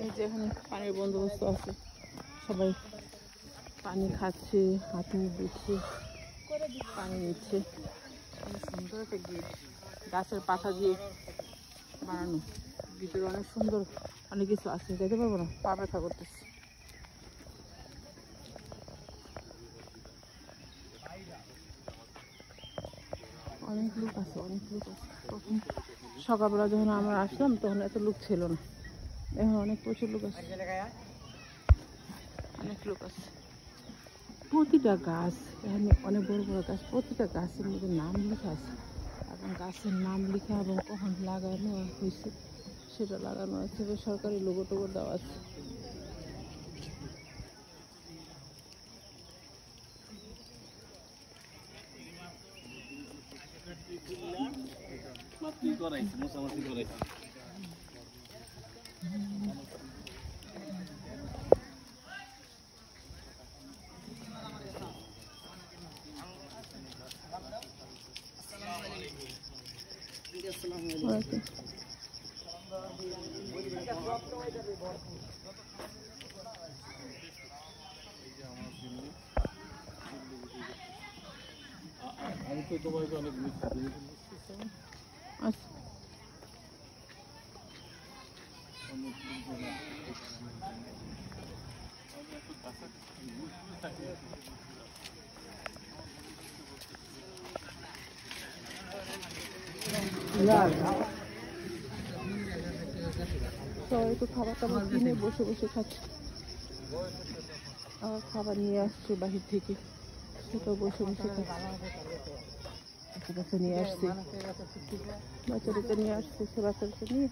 এই যে এখানে পানির বন্দোবস্ত আছে, সবাই পানি খাচ্ছে, হাত মুখ ধুচ্ছে, পানি নিচ্ছে। অনেক সুন্দর একটা গেট, গাছের পাতা দিয়ে বানানো। ভিতরে অনেক সুন্দর অনেক কিছু আছে, যেতে পারবো না, পা ব্যথা করতেছে। অনেক লোক আছে, অনেক লোক আছে। প্রথম সকালবেলা যখন আমরা আসলাম তখন এত লোক ছিল না, এখন অনেক প্রচুর লোক আছে, অনেক লোক আছে। প্রতিটা গাছ এখানে অনেক বড় বড় গাছ, প্রতিটা গাছের মধ্যে নাম লেখা আছে এবং গাছের নাম লেখা এবং কখন লাগানো হয়েছে সেটা লাগানো আছে, সরকারি লোগো টোগো দেওয়া আছে। আমি তো তোমাকে অনেক মিস করি। আচ্ছা, সবাই তো খাবার টাবার কিনে বসে বসে খাচ্ছে, আবার খাবার নিয়ে আসছে বাহির থেকে, সেটাও বসে বসে খাচ্ছে। বাচ্চা নিয়ে আসছে, বাচ্চাদেরকে নিয়ে আসছে, সে বাচ্চাদেরকে নিয়ে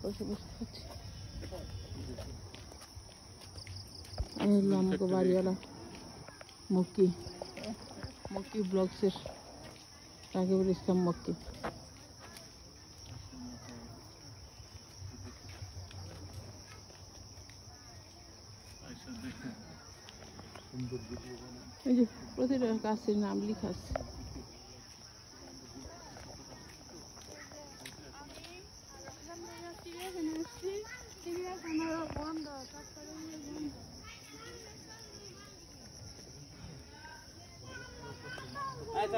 বসে বসে খাচ্ছে। আমি হলাম আমাকে বাড়িওয়ালা মক্কি, মক্কি ব্লগসের রাকিবুল ইসলাম মক্কি। এই যে প্রতিটা গাছের নাম লেখা আছে।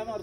আমার